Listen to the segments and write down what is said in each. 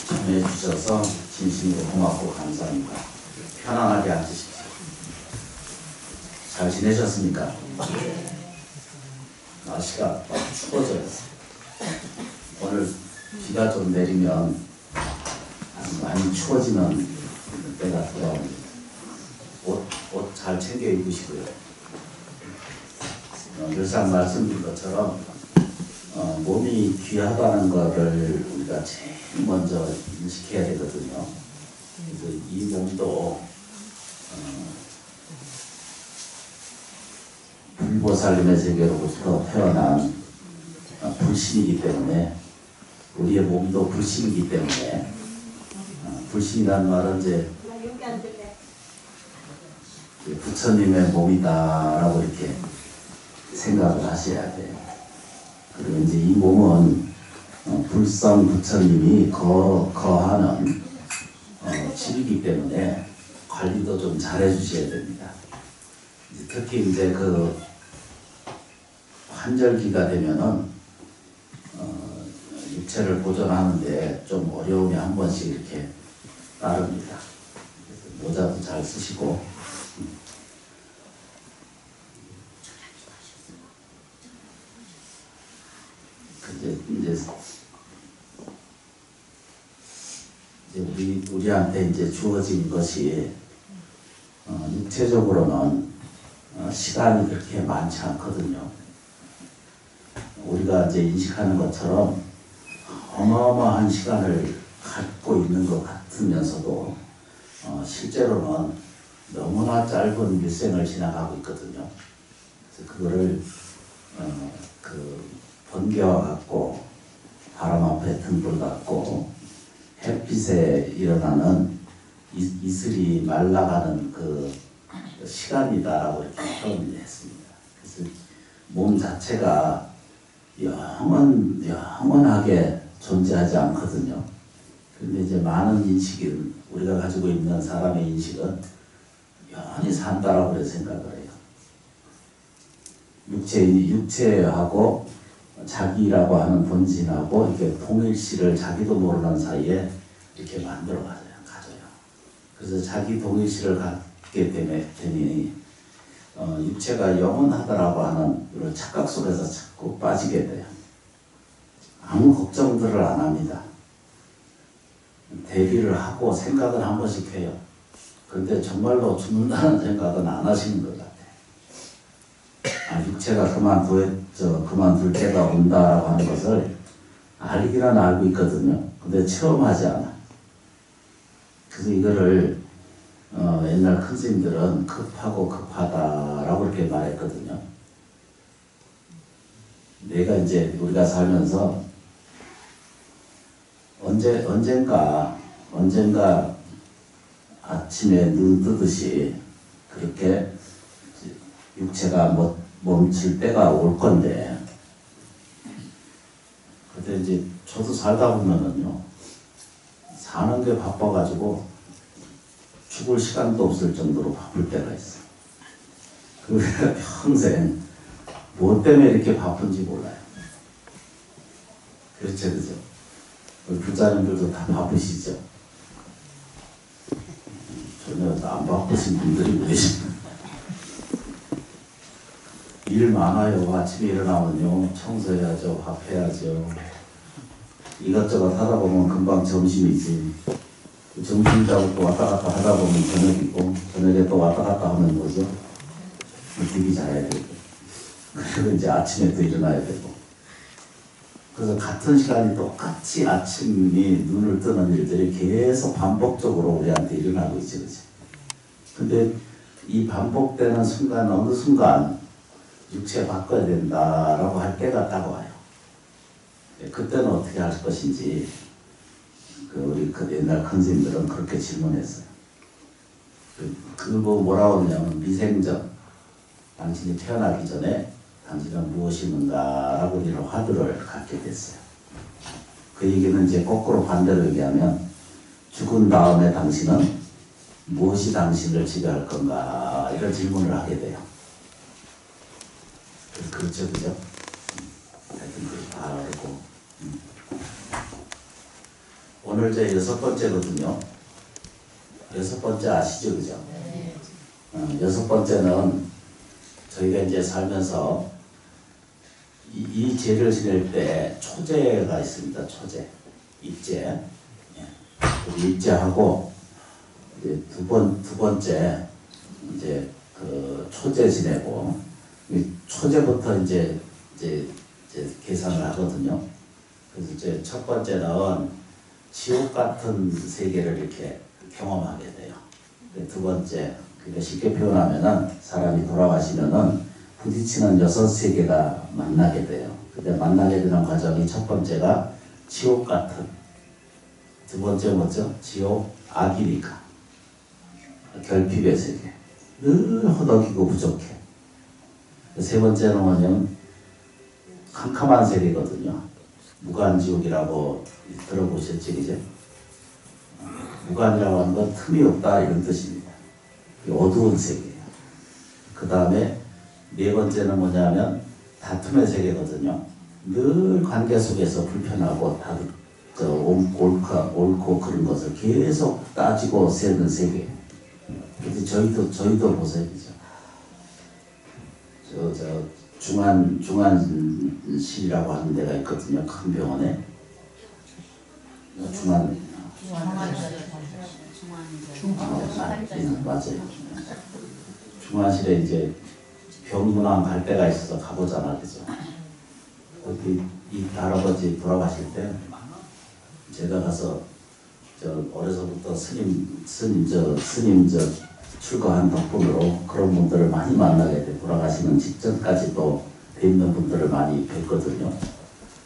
참여해 주셔서 진심으로 고맙고 감사합니다. 편안하게 앉으십시오. 잘 지내셨습니까? 날씨가 추워져요. 오늘 비가 좀 내리면 많이 추워지는 때가 돌아옵니다. 옷 잘 챙겨 입으시고요. 늘상 말씀드린 것처럼 몸이 귀하다는 것을 우리가 제일 먼저 인식해야 되거든요. 그래서 이 몸도 불보살님의 세계로부터 태어난 불신이기 때문에 우리의 몸도 불신이기 때문에 불신이라는 말은 이제 부처님의 몸이다라고 이렇게 생각을 하셔야 돼요. 그리고 이제 이 몸은 불성 부처님이 거하는 집이기 때문에 관리도 좀 잘해 주셔야 됩니다. 특히 이제 그 환절기가 되면은 육체를 보존하는데 좀 어려움이 한 번씩 이렇게 따릅니다. 모자도 잘 쓰시고. 이제 우리한테 이제 주어진 것이 육체적으로는 시간이 그렇게 많지 않거든요. 우리가 이제 인식하는 것처럼 어마어마한 시간을 갖고 있는 것 같으면서도 실제로는 너무나 짧은 일생을 지나가고 있거든요. 그래서 그거를 번개와 같고 바람 앞에 등불 같고 햇빛에 일어나는 이슬이 말라가는 그 시간이다라고 이렇게 표현을 했습니다. 그래서 몸 자체가 영원하게 존재하지 않거든요. 그런데 이제 많은 인식은 우리가 가지고 있는 사람의 인식은 영원히 산다라고 그래 생각을 해요. 육체하고 자기라고 하는 본진하고 이렇게 동일시를 자기도 모르는 사이에 이렇게 만들어 가져요. 그래서 자기 동일시를 갖게 되니 육체가 영원하다라고 하는 이런 착각 속에서 자꾸 빠지게 돼요. 아무 걱정들을 안 합니다. 대비를 하고 생각은 한 번씩 해요. 그런데 정말로 죽는다는 생각은 안 하시는 것 같아요. 육체가 그만둘 때가 온다라고 하는 것을 알기는 알고 있거든요. 근데 체험하지 않아. 그래서 이거를 옛날 큰 스님들은 급하고 급하다라고 이렇게 말했거든요. 내가 이제 우리가 살면서 언젠가 아침에 눈 뜨듯이 그렇게 육체가 멈출 때가 올 건데, 그때 이제 저도 살다 보면은요, 사는 게 바빠가지고 죽을 시간도 없을 정도로 바쁠 때가 있어요. 그래서 평생 뭐 때문에 이렇게 바쁜지 몰라요. 그렇죠, 그죠? 부자님들도 다 바쁘시죠? 전혀 안 바쁘신 분들이 계십니다. 일 많아요. 아침에 일어나면요, 청소해야죠, 밥 해야죠. 이것저것 하다 보면 금방 점심이지. 점심 자고 또 왔다 갔다 하다 보면 저녁이고, 저녁에 또 왔다 갔다 하면 뭐죠? 일찍이 자야 되고. 그리고 이제 아침에 또 일어나야 되고. 그래서 같은 시간이 똑같이 아침이 눈을 뜨는 일들이 계속 반복적으로 우리한테 일어나고 있지, 그치? 근데 이 반복되는 순간, 어느 순간 육체 바꿔야 된다라고 할 때가 딱 와요. 그때는 어떻게 할 것인지, 우리 옛날 큰 스님들은 그렇게 질문했어요. 뭐라고 하냐면, 미생전, 당신이 태어나기 전에 당신은 무엇이는가라고 이런 화두를 갖게 됐어요. 그 얘기는 이제 거꾸로 반대로 얘기하면, 죽은 다음에 당신은 무엇이 당신을 지배할 건가, 이런 질문을 하게 돼요. 그렇죠, 그죠? 하여튼 다 알고. 오늘 오늘 제 6번째거든요. 6번째 아시죠, 그죠? 네. 6번째는 저희가 이제 살면서 이 제를 지낼 때 초제가 있습니다. 초제, 입제. 입제하고 이제 두 번째 이제 그 초제 지내고 초제부터 이제 계산을 하거든요. 그래서 이제 첫 번째는 지옥 같은 세계를 이렇게 경험하게 돼요. 두 번째, 그러니까 쉽게 표현하면은 사람이 돌아가시면은 부딪히는 6세계가 만나게 돼요. 근데 만나게 되는 과정이 첫 번째가 지옥 같은, 두 번째 뭐죠? 지옥 악이니까. 결핍의 세계. 늘 허덕이고 부족해. 세 번째는 뭐냐면 캄캄한 세계거든요. 무간지옥이라고 들어보셨지, 이제? 무간이라고 하는 건 틈이 없다 이런 뜻입니다. 어두운 세계예요. 그 다음에 네 번째는 뭐냐면 다툼의 세계거든요. 늘 관계 속에서 불편하고 옳고 그런 것을 계속 따지고 세는 세계. 그래서 저희도 보세요. 중환실이라고 하는 데가 있거든요. 큰 병원에. 맞아요. 중환실에 이제 병문안 갈 때가 있어서 가보잖아, 그죠? 거기 이 할아버지 돌아가실 때 제가 가서 어려서부터 스님 출가한 덕분으로 그런 분들을 많이 만나게 돼. 돌아가시는 직전까지도 뵙는 분들을 많이 뵀거든요.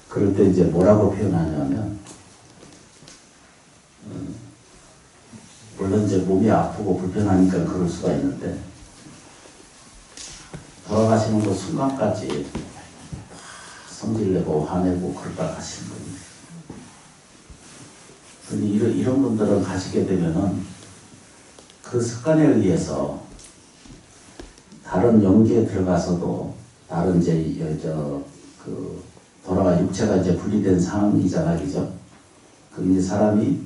그럴 때 이제 뭐라고 표현하냐면, 물론 이제 몸이 아프고 불편하니까 그럴 수가 있는데, 돌아가시는 그 순간까지 성질내고 화내고 그러다 가시는 겁니다. 근데 이런 분들은 가시게 되면은 그 습관에 의해서 다른 연기에 들어가서도 다른 돌아가 육체가 이제 분리된 상황이잖아, 그죠? 그 이제 사람이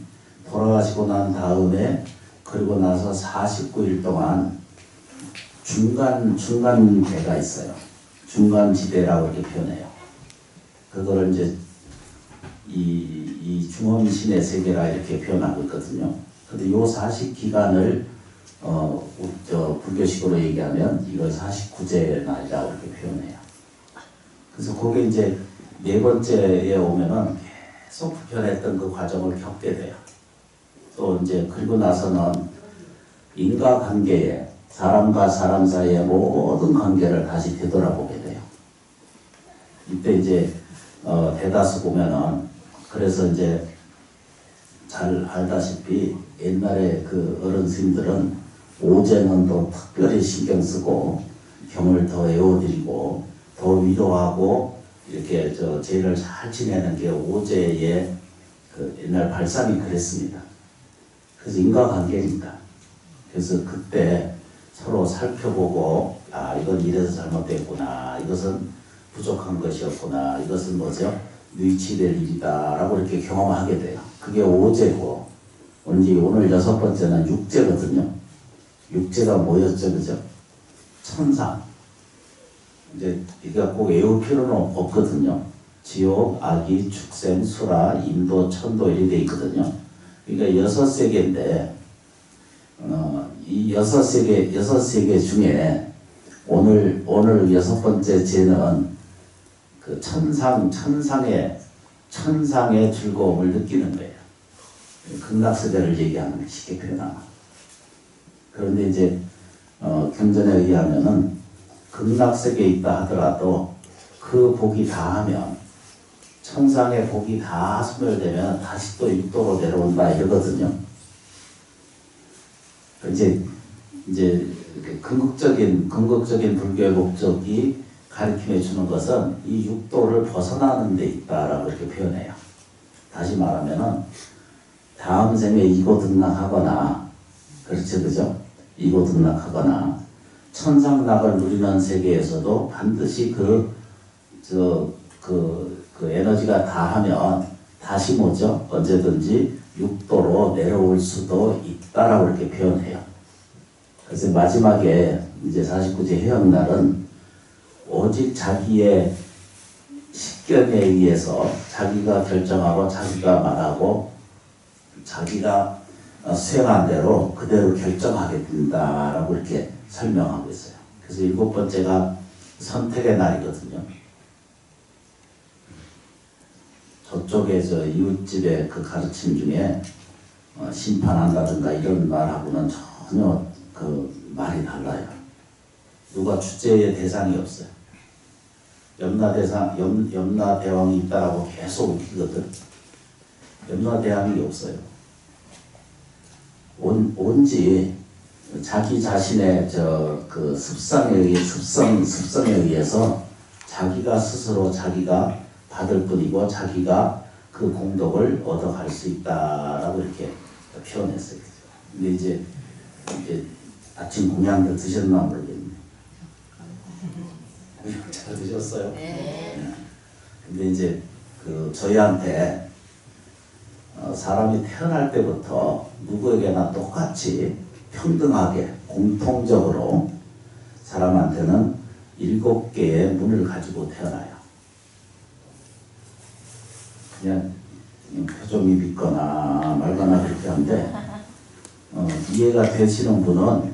돌아가시고 난 다음에 그리고 나서 49일 동안 중간계가 있어요. 중간지대라고 이렇게 표현해요. 그거를 이제 이 중원신의 세계라 이렇게 표현하고 있거든요. 근데 요 40기간을 불교식으로 얘기하면 이걸 49제 날이라고 이렇게 표현해요. 그래서 그게 이제 네 번째에 오면은 계속 불편했던 그 과정을 겪게 돼요. 또 이제 그리고 나서는 인과관계에 사람과 사람 사이의 모든 관계를 다시 되돌아보게 돼요. 이때 이제 대다수 보면은 그래서 이제 잘 알다시피 옛날에 그 어른 스님들은 오제는 또 특별히 신경 쓰고 경을 더 애워드리고 더 위로하고 이렇게 제를 잘 지내는 게 오제의 그 옛날 발상이 그랬습니다. 그래서 인과관계입니다. 그래서 그때 서로 살펴보고 이건 이래서 잘못됐구나, 이것은 부족한 것이었구나, 이것은 뭐죠? 유치될 일이다 라고 이렇게 경험하게 돼요. 그게 오제고, 오늘 6번째는 육제거든요. 육제가 뭐였죠, 그죠? 천상. 이제 이거 꼭 외울 필요는 없거든요. 지옥, 악이, 축생, 수라, 인도, 천도 이렇게 돼 있거든요. 그러니까 6세계인데 이 6세계 중에 오늘 6번째 제는 그 천상의 즐거움을 느끼는 거예요. 극락세계를 얘기하는 게 쉽게 표현하면. 그런데 이제 경전에 의하면은 극락세계에 있다 하더라도 그 복이 다하면, 천상의 복이 다 소멸되면 다시 또 육도로 내려온다 이러거든요. 이제 궁극적인 불교의 목적이 가르침해 주는 것은 이 육도를 벗어나는 데 있다라고 이렇게 표현해요. 다시 말하면은 다음 생에 이고등락하거나, 그렇죠, 그죠? 이고등락하거나 천상락을 누리는 세계에서도 반드시 그 에너지가 다하면 다시 뭐죠? 언제든지 육도로 내려올 수도 있다라고 이렇게 표현해요. 그래서 마지막에 이제 49제 해역날은 오직 자기의 식견에 의해서 자기가 결정하고 자기가 말하고 자기가 수행한 대로 그대로 결정하게 된다라고 이렇게 설명하고 있어요. 그래서 7번째가 선택의 날이거든요. 저쪽에 저 이웃집의 그 가르침 중에 심판한다든가 이런 말하고는 전혀 그 말이 달라요. 누가 주제의 대상이 없어요. 염라대왕이 있다라고 계속 웃기거든. 염라대왕이 없어요. 온지 자기 자신의 그 습성에 의해서 자기가 스스로 자기가 받을 뿐이고 자기가 그 공덕을 얻어갈 수 있다라고 이렇게 표현했어요. 근데 이제 아침 공양들 드셨나 모르겠네. 잘 드셨어요? 네. 근데 이제 저희한테 사람이 태어날 때부터 누구에게나 똑같이 평등하게 공통적으로 사람한테는 7개의 문을 가지고 태어나요. 그냥 표정이 빗거나 말거나 그렇게 하는데 이해가 되시는 분은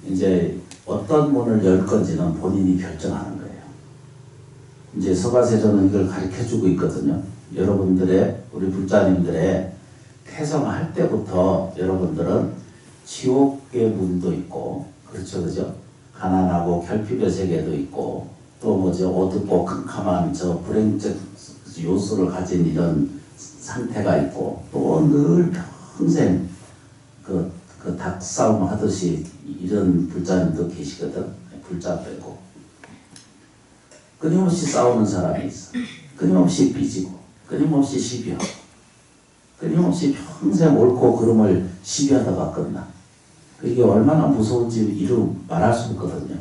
이제 어떤 문을 열 건지는 본인이 결정하는 거예요. 이제 서가세조는 이걸 가르쳐주고 있거든요. 여러분들의 우리 불자님들의 태성할 때부터 여러분들은 지옥의 문도 있고 그렇죠, 그죠? 가난하고 결핍의 세계도 있고 또 뭐죠, 어둡고 캄캄한 저 불행적 요소를 가진 이런 상태가 있고 또 늘 평생 그 닭싸움 하듯이 이런 불자님도 계시거든. 불자 빼고 끊임없이 싸우는 사람이 있어. 끊임없이 삐지고 끊임없이 시비하고 끊임없이 평생 옳고 그름을 시비하다가 끝나. 이게 얼마나 무서운지 이루 말할 수 없거든요.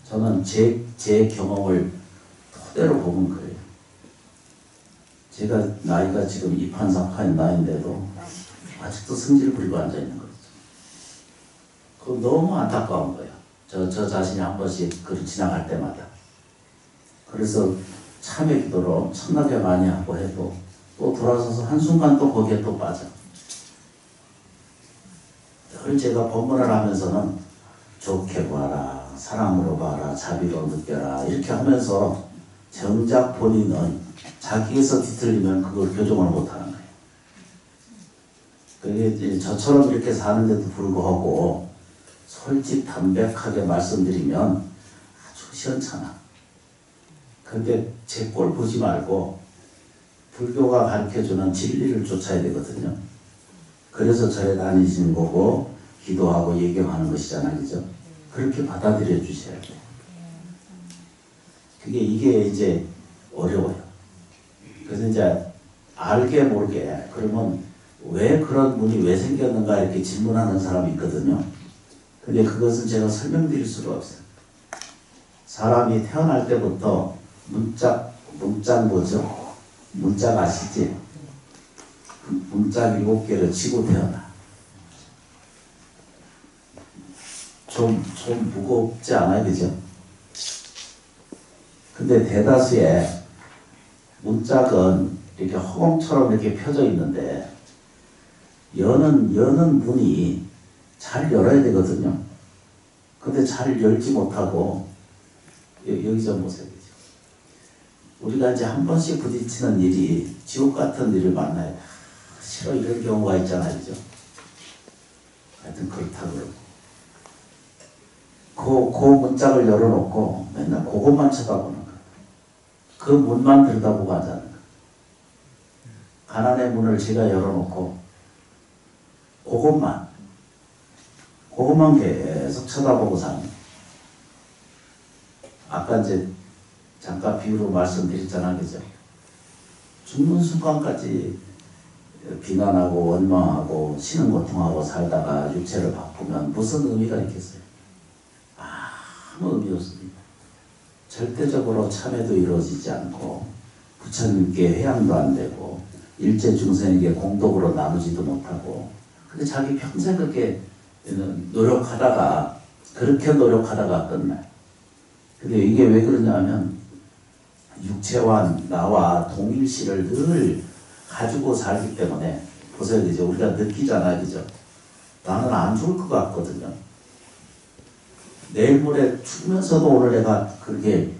저는 제 경험을 토대로 보면 그래요. 제가 나이가 지금 이판사파인 나이인데도 아직도 성질 부리고 앉아있는 거죠. 그거 너무 안타까운 거예요. 저 자신이 한 번씩 그를 지나갈 때마다. 그래서 참회 기도를 엄청나게 많이 하고 해도 또 돌아서서 한순간 또 거기에 또 빠져. 늘 제가 법문을 하면서는 좋게 봐라, 사랑으로 봐라, 자비로 느껴라 이렇게 하면서 정작 본인은 자기에서 뒤틀리면 그걸 교정을 못하는 거예요. 그게 저처럼 이렇게 사는데도 불구하고 솔직 담백하게 말씀드리면 아주 시원찮아. 근데 제 꼴 보지 말고 불교가 가르쳐주는 진리를 쫓아야 되거든요. 그래서 절에 다니시는 거고 기도하고 예경하는 것이잖아요, 그죠? 그렇게 받아들여 주셔야 돼요. 이게 이제 어려워요. 그래서 이제 알게 모르게 그러면 왜 그런 문이 왜 생겼는가 이렇게 질문하는 사람이 있거든요. 근데 그것은 제가 설명드릴 수가 없어요. 사람이 태어날 때부터 문짝 뭐죠? 문짝 아시지? 문짝 7개를 치고 태어나. 좀 무겁지 않아요, 그죠? 근데 대다수의 문짝은 이렇게 허공처럼 이렇게 펴져 있는데 여는 문이 잘 열어야 되거든요. 근데 잘 열지 못하고 여기 좀 보세요. 우리가 이제 한 번씩 부딪히는 일이 지옥 같은 일을 만나요. 싫어 이런 경우가 있잖아요, 그죠? 하여튼 그렇다고 그 문짝을 열어놓고 맨날 그것만 쳐다보는 거예요. 그 문만 들여다보고 하자는 거예요. 가난의 문을 제가 열어놓고 그것만 계속 쳐다보고 사는 거예요. 아까 이제 잠깐 비유로 말씀드렸잖아요, 그죠? 죽는 순간까지 비난하고 원망하고 신은 고통하고 살다가 육체를 바꾸면 무슨 의미가 있겠어요? 아무 의미 없습니다. 절대적으로 참회도 이루어지지 않고 부처님께 회양도 안 되고 일체 중생에게 공덕으로 나누지도 못하고, 근데 자기 평생 그렇게 노력하다가, 그렇게 노력하다가 끝나요. 근데 이게 왜 그러냐면 육체와 나와 동일시를 늘 가지고 살기 때문에. 보세요, 그죠? 우리가 느끼잖아요, 그죠? 나는 안 죽을 것 같거든요. 내일 모레 죽으면서도 오늘 내가 그렇게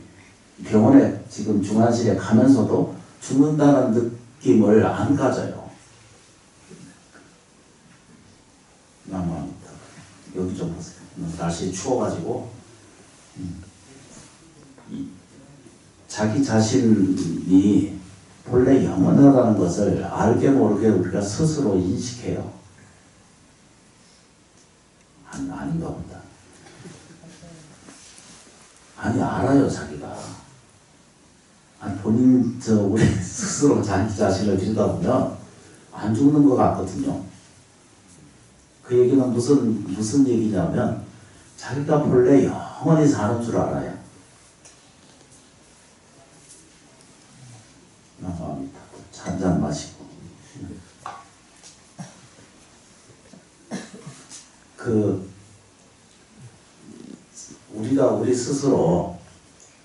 병원에 지금 중환실에 가면서도 죽는다는 느낌을 안 가져요. 난무합니다. 여기 좀 보세요. 날씨 추워가지고 자기 자신이 본래 영원하다는 것을 알게 모르게 우리가 스스로 인식해요. 아닌가 보다. 아니, 알아요, 자기가. 아니, 본인, 우리 스스로 자기 자신을 들여다보면 안 죽는 것 같거든요. 그 얘기는 무슨 얘기냐면, 자기가 본래 영원히 사는 줄 알아요. 감사합니다. 한잔 마시고. 우리 스스로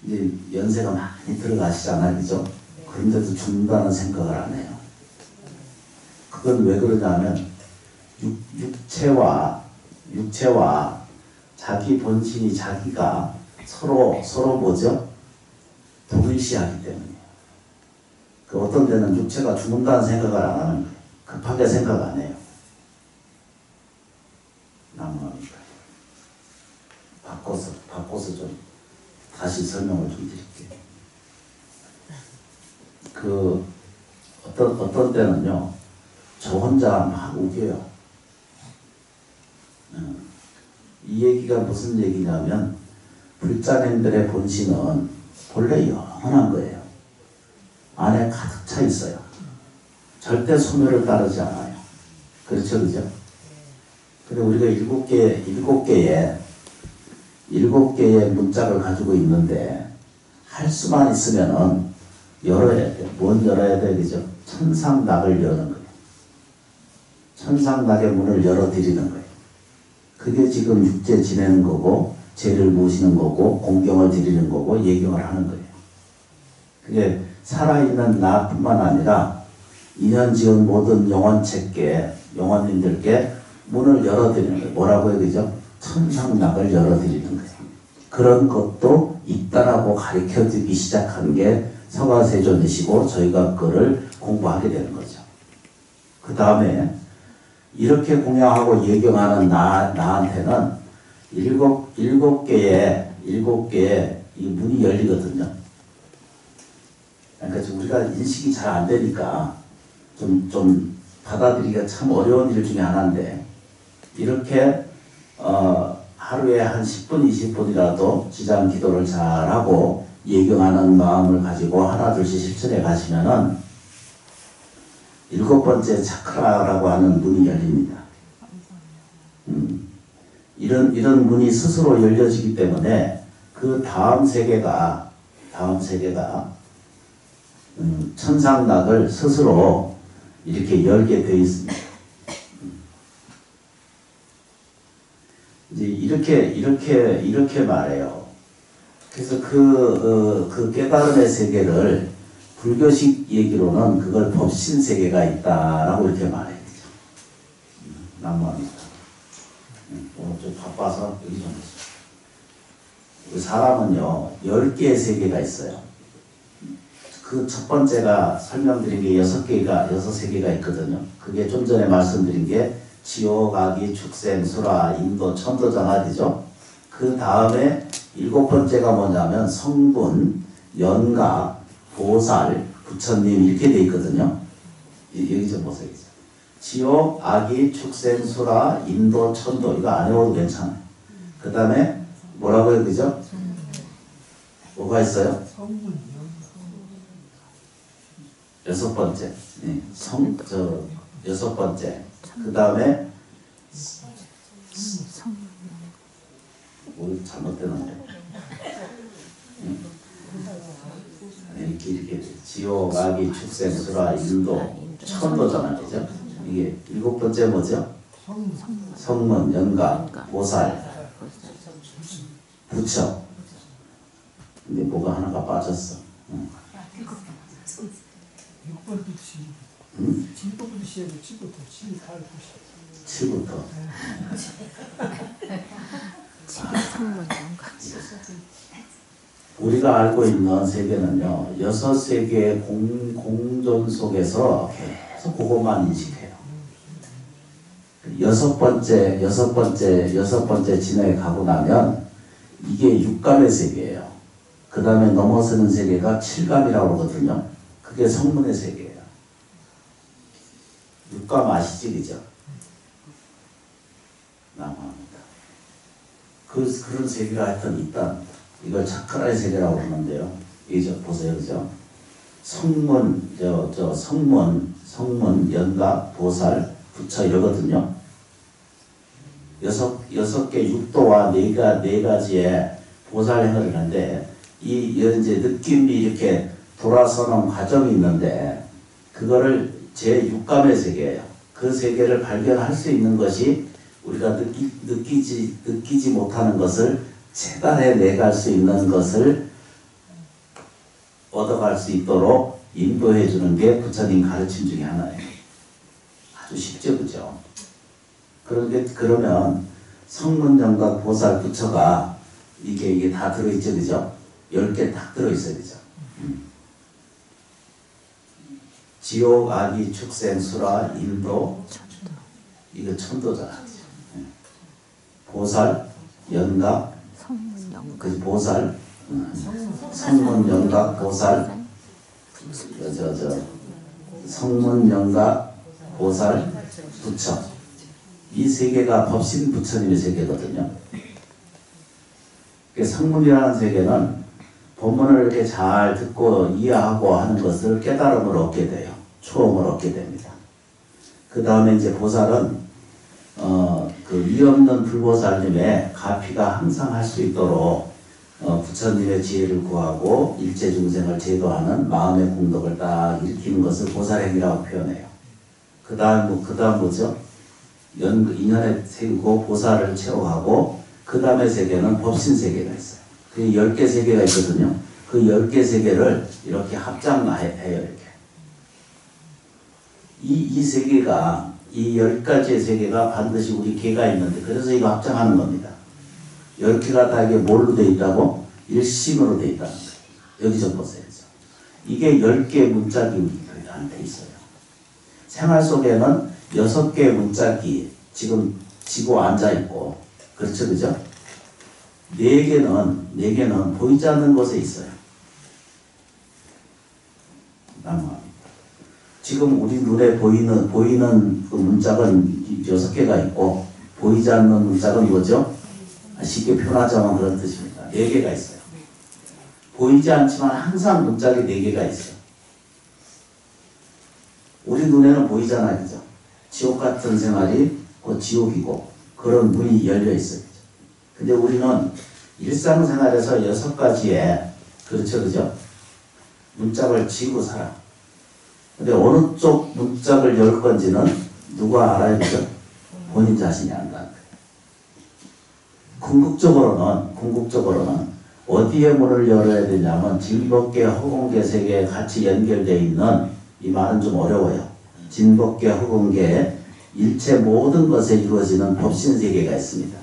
이제 연세가 많이 들어가시잖아요, 그죠? 그런데도 죽는다는 생각을 안 해요. 그건 왜 그러냐면, 육체와 자기 본신이 자기가 서로 뭐죠? 동일시하기 때문이에요. 그 어떤 데는 육체가 죽는다는 생각을 안 하는 거예요. 급하게 생각 안 해요. 난무합니다. 바꿔서 좀 다시 설명을 좀 드릴게요. 어떤 때는요, 저 혼자 막 우겨요. 이 얘기가 무슨 얘기냐면, 불자님들의 본신은 본래 영원한 거예요. 안에 가득 차 있어요. 절대 소멸을 따르지 않아요. 그렇죠, 그죠? 근데 우리가 일곱 개의 문짝을 가지고 있는데, 할 수만 있으면은 열어야 돼요. 뭔 열어야 돼요, 그죠? 천상낙을 여는 거예요. 천상낙의 문을 열어드리는 거예요. 그게 지금 육제 지내는 거고, 죄를 모시는 거고, 공경을 드리는 거고, 예경을 하는 거예요. 그게 살아있는 나뿐만 아니라 인연 지은 모든 영혼님들께 문을 열어드리는 거예요. 뭐라고 해야 되죠? 천상낙을 열어드리는 거예요. 그런 것도 있다라고 가르쳐주기 시작한 게 서가세존이시고, 저희가 그거를 공부하게 되는 거죠. 그 다음에 이렇게 공양하고 예경하는 나한테는 일곱 개의 이 문이 열리거든요. 그러니까 우리가 인식이 잘 안 되니까 좀 받아들이기가 참 어려운 일 중에 하나인데, 이렇게 하루에 한 10분, 20분이라도 지장 기도를 잘하고 예경하는 마음을 가지고 하나 둘씩 실천해 가시면은 7번째 차크라라고 하는 문이 열립니다. 이런 문이 스스로 열려지기 때문에 그 다음 세계가 천상낙을 스스로 이렇게 열게 되어 있습니다. 이제 이렇게 말해요. 그래서 그 깨달음의 세계를 불교식 얘기로는 그걸 법신 세계가 있다라고 이렇게 말해요. 난무합니다. 오늘 좀 바빠서 여기 좀 보세요. 사람은요 10개의 세계가 있어요. 그 첫 번째가 설명드린 게 6세계가 있거든요. 그게 좀 전에 말씀드린 게 지옥, 악이, 축생, 수라, 인도, 천도잖아, 그죠? 그 다음에 7번째가 뭐냐면 성분, 연가, 보살, 부처님 이렇게 돼 있거든요. 여기 좀 보세요. 지옥, 악이, 축생, 수라, 인도, 천도 이거 안 해도 괜찮아요. 그 다음에 뭐라고요, 그죠? 뭐가 있어요? 6번째. 네. 6번째. 그 다음에 뭐 잘못되는데. 이렇게 지옥, 악이, 축생, 수라, 인도, 천도잖아, 그죠? 이게 7번째 뭐죠? 성문, 영각, 보살, 부처. 근데 뭐가 하나가 빠졌어. 6번부터 7번부터 시작해. 7부터 7부터. 우리가 알고 있는 세계는요, 6세계의 공존 속에서 계속 그것만 인식해요. 여섯 번째 진에 가고 나면 이게 육감의 세계예요. 그 다음에 넘어서는 세계가 칠감이라고 하거든요. 그게 성문의 세계예요. 육감 아시지, 그죠? 남합니다. 그런 세계가 하여튼 있다. 이걸 차크라의 세계라고 하는데요. 이제 보세요, 그죠? 성문, 성문, 연각, 보살, 부처 이러거든요. 여섯 개 육도와 네 가지의 보살 행을 하는데, 이제 느낌이 이렇게 돌아서는 과정이 있는데, 그거를 제 육감의 세계예요. 그 세계를 발견할 수 있는 것이 우리가 느끼지 못하는 것을 체단해 내갈 수 있는 것을 얻어갈 수 있도록 인도해 주는 게 부처님 가르침 중에 하나예요. 아주 쉽죠, 그죠? 그러면 성문, 영각, 보살, 부처가 이게 다 들어있죠, 그죠? 10개 딱 들어있어요, 그죠? 지옥, 악이, 축생, 수라, 인도, 이거 천도잖아. 보살, 연각, 그 보살, 성문, 영각, 보살, 성문, 영각, 보살, 부처. 이 세 개가 법신 부처님의 세계거든요. 성문이라는 세계는 본문을 이렇게 잘 듣고 이해하고 하는 것을 깨달음을 얻게 돼요. 초음을 얻게 됩니다. 그 다음에 이제 보살은 그 위없는 불보살님의 가피가 항상 할 수 있도록 부처님의 지혜를 구하고 일체 중생을 제도하는 마음의 공덕을 딱 일으키는 것을 보살행위라고 표현해요. 그 다음 뭐죠? 인연에 세우고 보살을 채워하고 그 다음의 세계는 법신 세계가 있어요. 그 10개 세계가 있거든요. 그 10개 세계를 이렇게 합장해요. 이렇게. 이 세계가, 이 10가지의 세계가 반드시 우리 개가 있는데, 그래서 이거 합장하는 겁니다. 10개가 다 이게 뭘로 되어 있다고? 일심으로 되어 있다는 거예요. 여기 좀 보세요. 이게 10개의 문짝이 우리 안에 있어요. 생활 속에는 6개의 문짝이 지금 지고 앉아있고, 그렇죠, 그죠? 4개는 보이지 않는 곳에 있어요. 지금 우리 눈에 보이는 그 문짝은 6개가 있고, 보이지 않는 문짝은 뭐죠? 쉽게 표현하자면 그런 뜻입니다. 4개가 있어요. 보이지 않지만 항상 문짝이 4개가 있어요. 우리 눈에는 보이잖아요, 그죠? 지옥 같은 생활이 곧 지옥이고, 그런 문이 열려 있어요. 근데 우리는 일상생활에서 6가지의, 그렇죠, 그죠? 문짝을 쥐고 살아. 근데 어느 쪽 문짝을 열 건지는 누가 알아야 되죠? 본인 자신이 안다는 거예요. 궁극적으로는 어디에 문을 열어야 되냐면 진법계, 허공계 세계에 같이 연결되어 있는, 이 말은 좀 어려워요. 진법계, 허공계에 일체 모든 것에 이루어지는 법신세계가 있습니다.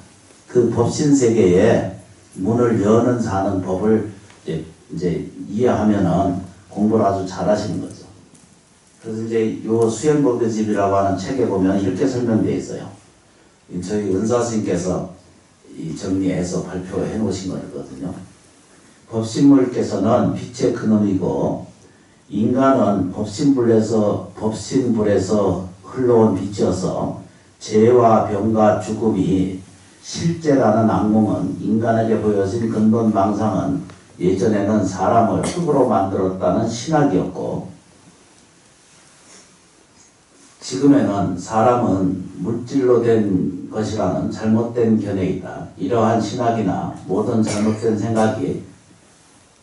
그 법신세계에 문을 여는 사는 법을 이제 이해하면은 공부를 아주 잘하시는 거죠. 그래서 이제 요 수행법의 집이라고 하는 책에 보면 이렇게 설명되어 있어요. 저희 은사스님께서 정리해서 발표해 놓으신 거거든요. 법신물께서는 빛의 근원이고, 인간은 법신불에서 흘러온 빛이어서 재와 병과 죽음이 실제라는 악몽은, 인간에게 보여진 근본 망상은 예전에는 사람을 흙으로 만들었다는 신학이었고, 지금에는 사람은 물질로 된 것이라는 잘못된 견해이다. 이러한 신학이나 모든 잘못된 생각이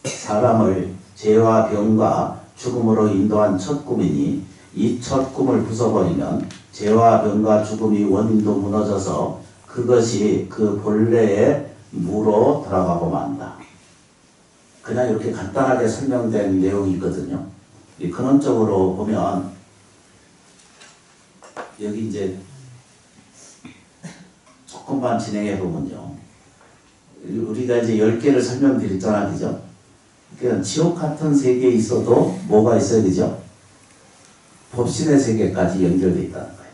사람을 재와 병과 죽음으로 인도한 첫 꿈이니 이 첫 꿈을 부숴버리면 죄와 병과 죽음이 원인도 무너져서 그것이 그 본래의 무로 돌아가고 만다. 그냥 이렇게 간단하게 설명된 내용이 있거든요. 이 근원적으로 보면 여기 이제 조금만 진행해 보면요. 우리가 이제 10개를 설명드렸잖아, 그죠? 그러니까 지옥 같은 세계에 있어도 뭐가 있어요, 그죠? 법신의 세계까지 연결되어 있다는 거예요.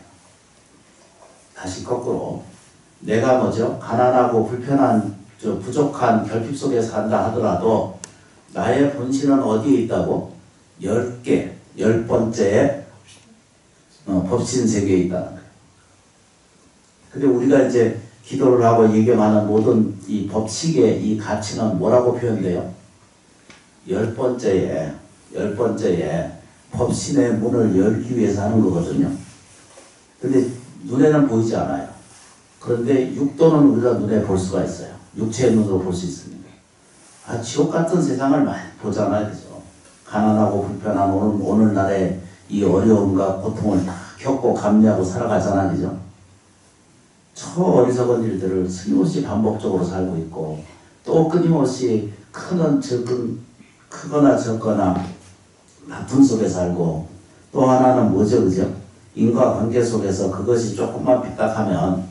다시 거꾸로 내가 뭐죠? 가난하고 불편한 부족한 결핍 속에 산다 하더라도 나의 본신은 어디에 있다고? 10개, 10번째의 법신 세계에 있다는 거예요. 근데 우리가 이제 기도를 하고 예경하는 모든 이 법칙의 이 가치는 뭐라고 표현돼요? 10번째에 법신의 문을 열기 위해서 하는 거거든요. 근데 눈에는 보이지 않아요. 그런데 육도는 우리가 눈에 볼 수가 있어요. 육체의 눈으로 볼 수 있습니다. 지옥 같은 세상을 많이 보잖아요. 그죠? 가난하고 불편한 오늘날의 이 어려움과 고통을 다 겪고 감내하고 살아가잖아. 그죠? 저 어리석은 일들을 끊임없이 반복적으로 살고 있고 또 끊임없이 크거나 적거나 다툼 속에 살고 또 하나는 뭐죠? 그죠? 인과관계 속에서 그것이 조금만 삐딱하면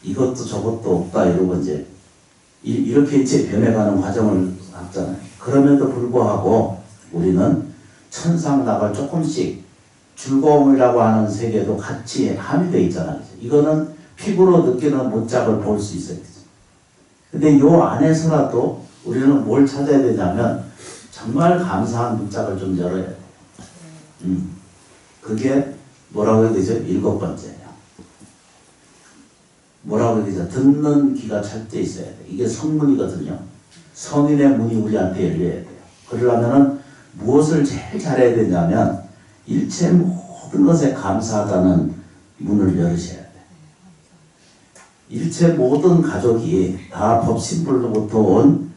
이것도 저것도 없다 이러고 이제 이렇게 이제 변해가는 과정을 갖잖아요. 그럼에도 불구하고 우리는 천상 낙을 조금씩 즐거움이라고 하는 세계도 같이 함유되어 있잖아요. 이거는 피부로 느끼는 문짝을 볼 수 있어요. 근데 요 안에서라도 우리는 뭘 찾아야 되냐면 정말 감사한 문짝을 좀 열어야 돼요. 그게 뭐라고 해야 되죠? 7번째예요. 뭐라고 해야 되죠? 듣는 귀가 철저히 있어야 돼요. 이게 성문이거든요. 성인의 문이 우리한테 열려야 돼요. 그러려면 무엇을 제일 잘해야 되냐면 일체 모든 것에 감사하다는 문을 열으셔야 돼요. 일체 모든 가족이 다 법신불로부터 온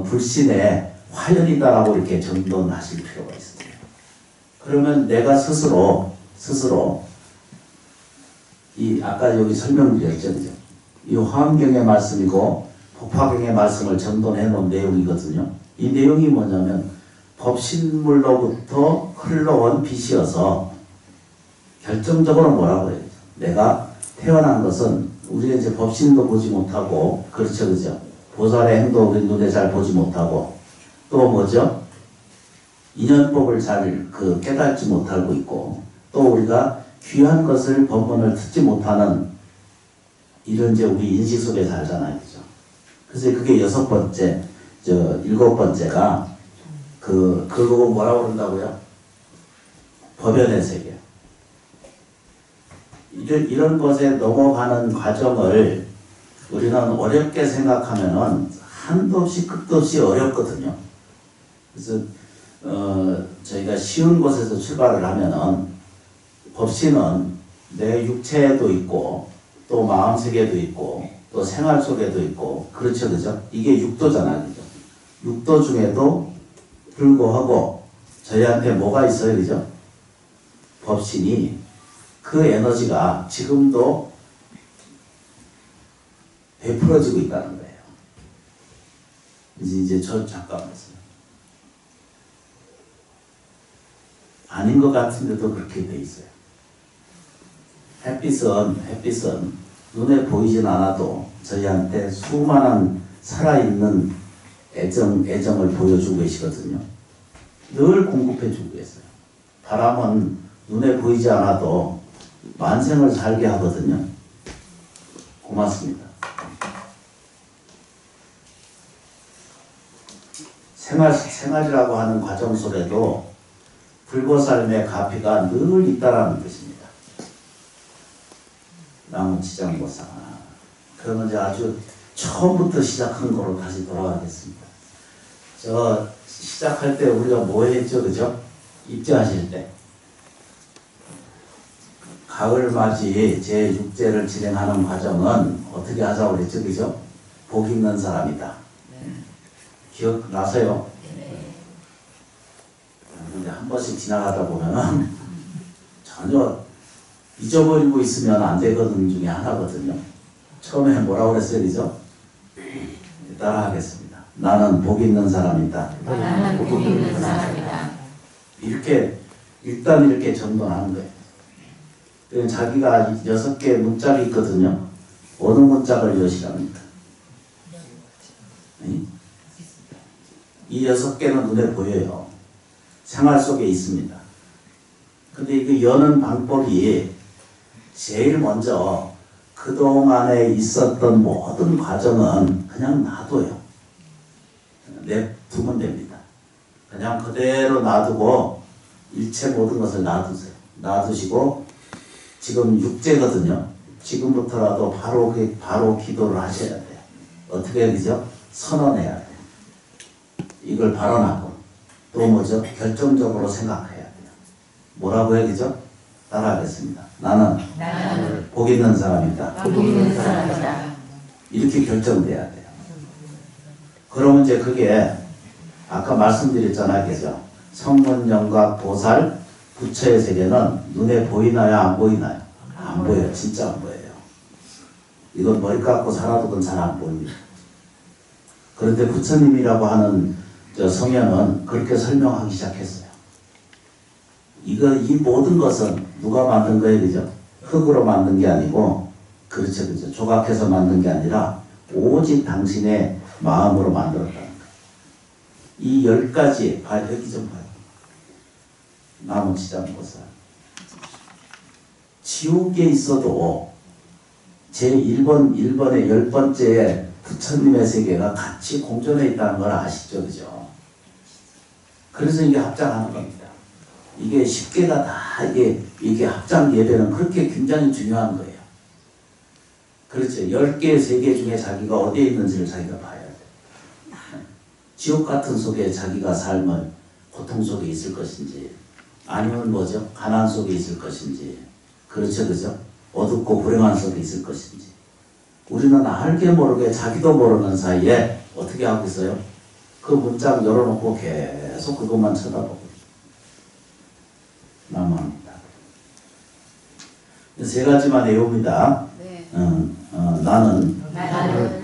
불신의 화연이다라고 이렇게 정돈하실 필요가 있습니다. 그러면 내가 스스로 이 아까 여기 설명드렸죠, 그죠? 이 화엄경의 말씀이고 법화경의 말씀을 정돈해 놓은 내용이거든요. 이 내용이 뭐냐면 법신물로부터 흘러온 빛이어서 결정적으로 뭐라고 해요? 내가 태어난 것은 우리가 이제 법신도 보지 못하고 그렇죠, 그죠? 보살의 행도 눈에 잘 보지 못하고 또 뭐죠? 인연법을 잘 깨닫지 못하고 있고 또 우리가 귀한 것을 법문을 듣지 못하는 이런 이제 우리 인식 속에 살잖아요, 그죠? 그래서 그게 6번째, 7번째가 그거 뭐라고 그런다고요? 법연의 세계. 이런 것에 넘어가는 과정을 우리는 어렵게 생각하면은 한도 없이 끝도 없이 어렵거든요. 그래서 저희가 쉬운 곳에서 출발을 하면은 법신은 내 육체에도 있고 또 마음 세계도 있고 또 생활 속에도 있고 그렇죠, 그죠? 이게 육도잖아요, 그죠? 육도 중에도 불구하고 저희한테 뭐가 있어요, 그죠? 법신이 그 에너지가 지금도 베풀어지고 있다는 거예요. 이제 잠깐만요. 아닌 것 같은데도 그렇게 돼 있어요. 햇빛은 눈에 보이진 않아도 저희한테 수많은 살아있는 애정을 보여주고 계시거든요. 늘 공급해주고 계세요. 바람은 눈에 보이지 않아도 만생을 살게 하거든요. 고맙습니다. 생활이라고 하는 과정 속에도 불보살의 가피가 늘 있다라는 뜻입니다. 나무치장보살. 그러면 이제 아주 처음부터 시작한 거로 다시 돌아가겠습니다. 시작할 때 우리가 뭐 했죠, 그죠? 입제하실 때. 가을맞이 제6제를 진행하는 과정은 어떻게 하자고 그랬죠, 그죠? 복 있는 사람이다. 기억나세요? 이제 한 번씩 지나가다 보면 전혀 잊어버리고 있으면 안 되거든 중에 하나거든요. 처음에 뭐라고 그랬어요, 그죠? 따라하겠습니다. 나는 복 있는 사람이다. 나는 복 있는 사람이다. 이렇게 일단 이렇게 정돈하는 거예요. 그래서 자기가 6개의 문짝이 있거든요. 어느 문짝을 여시랍니까? 이 6개는 눈에 보여요. 생활 속에 있습니다. 근데 이거 여는 방법이 제일 먼저 그동안에 있었던 모든 과정은 그냥 놔둬요. 냅두면 됩니다. 그냥 그대로 놔두고 일체 모든 것을 놔두세요. 놔두시고 지금 육제거든요. 지금부터라도 바로 기도를 하셔야 돼요. 어떻게 해야 되죠? 선언해야 돼요. 이걸 발언하고 또 뭐죠? 결정적으로 생각해야 돼요. 뭐라고 해야 되죠? 따라하겠습니다. 나는 복 있는 사람이다. 복 있는 사람이다. 이렇게 결정돼야 돼요. 그러면 이제 그게 아까 말씀드렸잖아요. 그죠? 성문, 영각, 보살, 부처의 세계는 눈에 보이나요? 안 보이나요? 안 보여요. 진짜 안 보여요. 이건 머리 깎고 살아도 잘 안 보입니다. 그런데 부처님이라고 하는 성현은 그렇게 설명하기 시작했어요. 이 모든 것은 누가 만든 거예요, 그죠? 흙으로 만든 게 아니고, 그렇죠, 그죠? 조각해서 만든 게 아니라, 오직 당신의 마음으로 만들었다는 거예요. 이 10가지, 여기 좀 봐요. 나무 지장보살. 지옥에 있어도, 제1번의 10번째에 부처님의 세계가 같이 공존해 있다는 걸 아시죠, 그죠? 그래서 이게 합장하는 겁니다. 이게 10개가 다 이게 합장 예배는 그렇게 굉장히 중요한 거예요. 그렇죠. 10개 세계 중에 자기가 어디에 있는지를 자기가 봐야 돼요. 지옥 같은 속에 자기가 삶을 고통 속에 있을 것인지, 아니면 뭐죠? 가난 속에 있을 것인지, 그렇죠, 그죠? 어둡고 불행한 속에 있을 것인지. 우리는 알게 모르게 자기도 모르는 사이에 어떻게 하고 있어요? 그 문짝 열어놓고 계속 그것만 쳐다보고 난무합니다. 3가지만 외웁니다. 네. 나는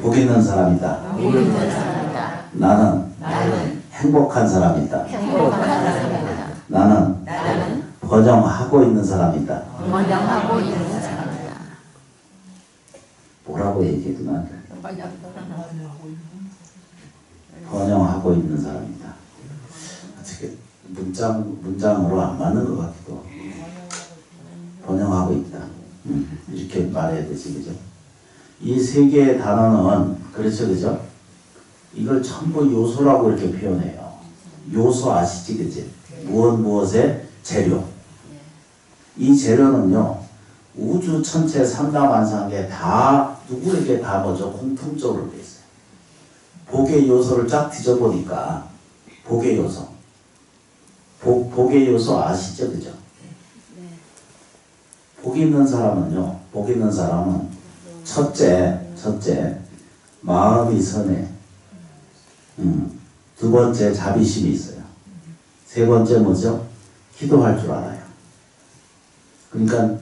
복 있는 사람이다. 복 있는 사람이다. 나는 나는 행복한 사람이다. 행복한 사람이다. 나는 번영하고 있는 사람이다. 번영하고 있는 사람이다. 뭐라고 얘기해도 난 번영하고 있는 사람이다. 어떻게 문장으로 안 맞는 것 같기도 하고. 번영하고 있다. 이렇게 말해야 되지, 그죠? 이 3개의 단어는, 그렇죠, 그죠? 이걸 전부 요소라고 이렇게 표현해요. 요소 아시지, 그지? 무엇의 재료. 이 재료는요, 우주 천체 삼다만상에 다, 누구에게 다 뭐죠? 공통적으로 돼 있어요. 복의 요소를 쫙 뒤져보니까, 복의 요소. 복의 요소 아시죠? 그죠? 복 있는 사람은요, 복 있는 사람은 첫째, 마음이 선해. 2번째, 자비심이 있어요. 3번째 뭐죠? 기도할 줄 알아요. 그러니까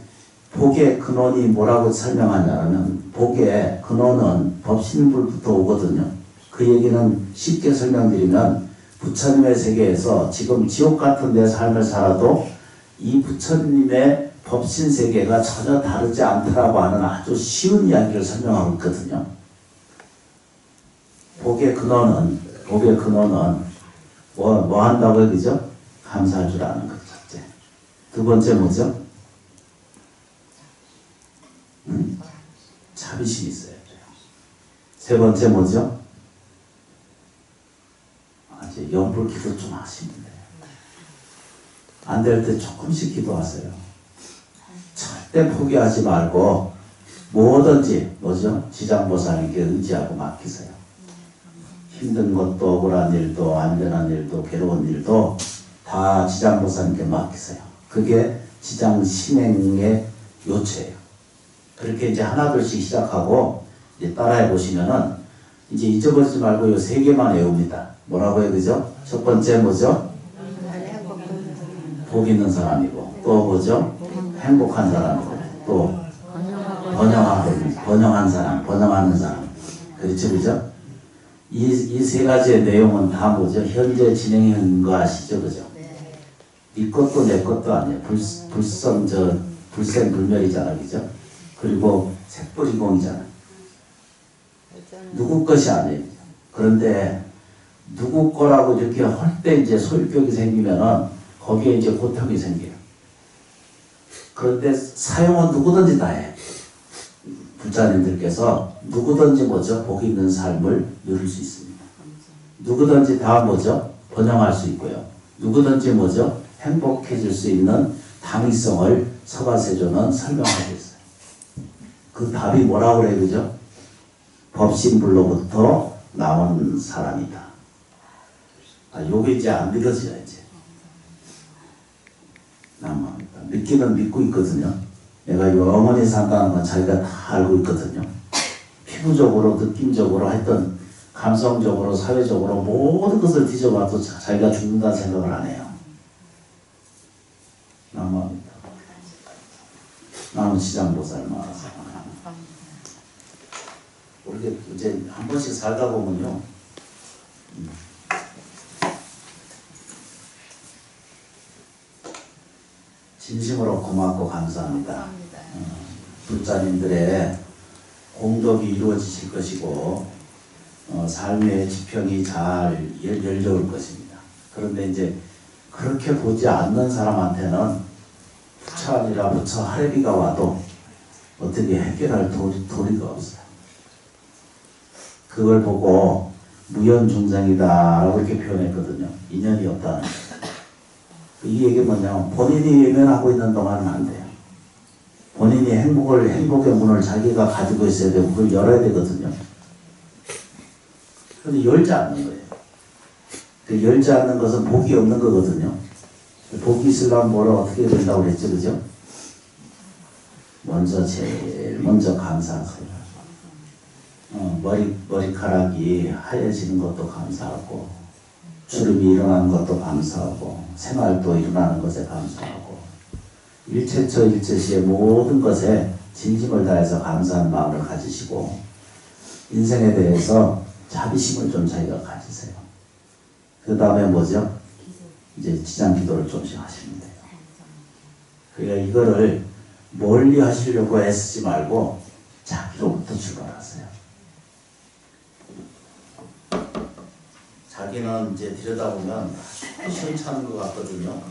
복의 근원이 뭐라고 설명하냐면, 복의 근원은 법신불부터 오거든요. 그 얘기는 쉽게 설명드리면, 부처님의 세계에서 지금 지옥 같은 내 삶을 살아도 이 부처님의 법신 세계가 전혀 다르지 않더라고 하는 아주 쉬운 이야기를 설명하고 있거든요. 복의 근원은 뭐 한다고요, 그죠? 감사할 줄 아는 것, 첫째. 2번째 뭐죠? 자비심이 있어야 돼요. 3번째 뭐죠? 이제 연불 기도 좀 하시면 돼요. 안 될 때 조금씩 기도하세요. 절대 포기하지 말고 뭐든지 뭐죠? 지장보살에게 의지하고 맡기세요. 힘든 것도 억울한 일도 안전한 일도 괴로운 일도 다 지장보살에게 맡기세요. 그게 지장신행의 요체예요. 그렇게 이제 하나둘씩 시작하고 이제 따라해 보시면은 이제 잊어버리지 말고 이 3개만 외웁니다. 뭐라고 해요, 그죠? 첫 번째 뭐죠? 복 있는 사람이고 또 뭐죠? 행복한 사람이고 또 번영한 사람, 번영하는 사람. 그렇죠, 그죠? 이 세 가지의 내용은 다 뭐죠? 현재 진행하는 거 아시죠, 그죠? 네 것도 내 것도 아니에요. 불생불멸이잖아, 그죠? 그리고 색불이공이잖아. 누구 것이 아니에요. 그런데 누구 거라고 이렇게 할 때 이제 소유격이 생기면은 거기에 이제 고통이 생겨요. 그런데 사용은 누구든지 다 해. 불자님들께서 누구든지 뭐죠? 복 있는 삶을 누릴 수 있습니다. 누구든지 다 뭐죠? 번영할 수 있고요. 누구든지 뭐죠? 행복해질 수 있는 당위성을 서가세조는 설명하고 있어요. 그 답이 뭐라고 그래요, 그죠? 법신불로부터 나온 사람이다. 요게 이제 안 믿어져요, 이제. 믿기는 믿고 있거든요. 내가 영원히 산다는 건 자기가 다 알고 있거든요. 피부적으로, 느낌적으로, 하여튼 감성적으로, 사회적으로 모든 것을 뒤져봐도 자기가 죽는다는 생각을 안 해요. 남합니다. 나는 시장보살 말아서. 우리 이제 한 번씩 살다 보면요. 진심으로 고맙고 감사합니다. 불자님들의 공덕이 이루어지실 것이고 삶의 지평이 잘 열려올 것입니다. 그런데 이제 그렇게 보지 않는 사람한테는 부처 아니라 부처 하례비가 와도 어떻게 해결할 도리가 없어요. 그걸 보고 무연중생이다라고 이렇게 표현했거든요. 인연이 없다는 거예요. 이 얘기 뭐냐면 본인이 외면하고 있는 동안은 안 돼요. 본인이 행복의 문을 자기가 가지고 있어야 되고 그걸 열어야 되거든요. 그런데 열지 않는 거예요. 그 열지 않는 것은 복이 없는 거거든요. 복이 있으려면 뭐라 어떻게 된다고 그랬죠, 그죠? 제일 먼저 감사하세요. 머리카락이 하얘지는 것도 감사하고, 주름이 일어나는 것도 감사하고, 생활도 일어나는 것에 감사하고, 일체처 일체시의 모든 것에 진심을 다해서 감사한 마음을 가지시고, 인생에 대해서 자비심을 좀 자기가 가지세요. 그 다음에 뭐죠? 이제 지장 기도를 좀씩 하시면 돼요. 그러니까 이거를 멀리 하시려고 애쓰지 말고 자기로부터 출발하세요. 자기는 이제 들여다보면 시원찮은 것 같거든요.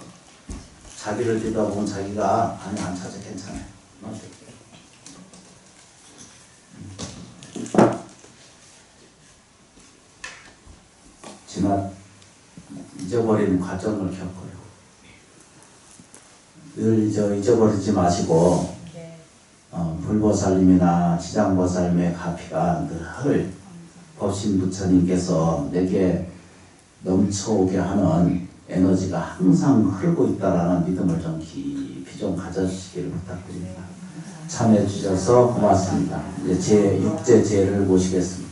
자기를 들여다보면 자기가 아니 안 찾아 괜찮아요. 지난 잊어버리는 과정을 겪어요. 늘 잊어버리지 마시고 불보살님이나 지장보살님의 가피가 늘 법신부처님께서 내게 넘쳐오게 하는 에너지가 항상 흐르고 있다라는 믿음을 좀 깊이 좀 가져주시기를 부탁드립니다. 참여해 주셔서 고맙습니다. 이제 제 6제 제를 모시겠습니다.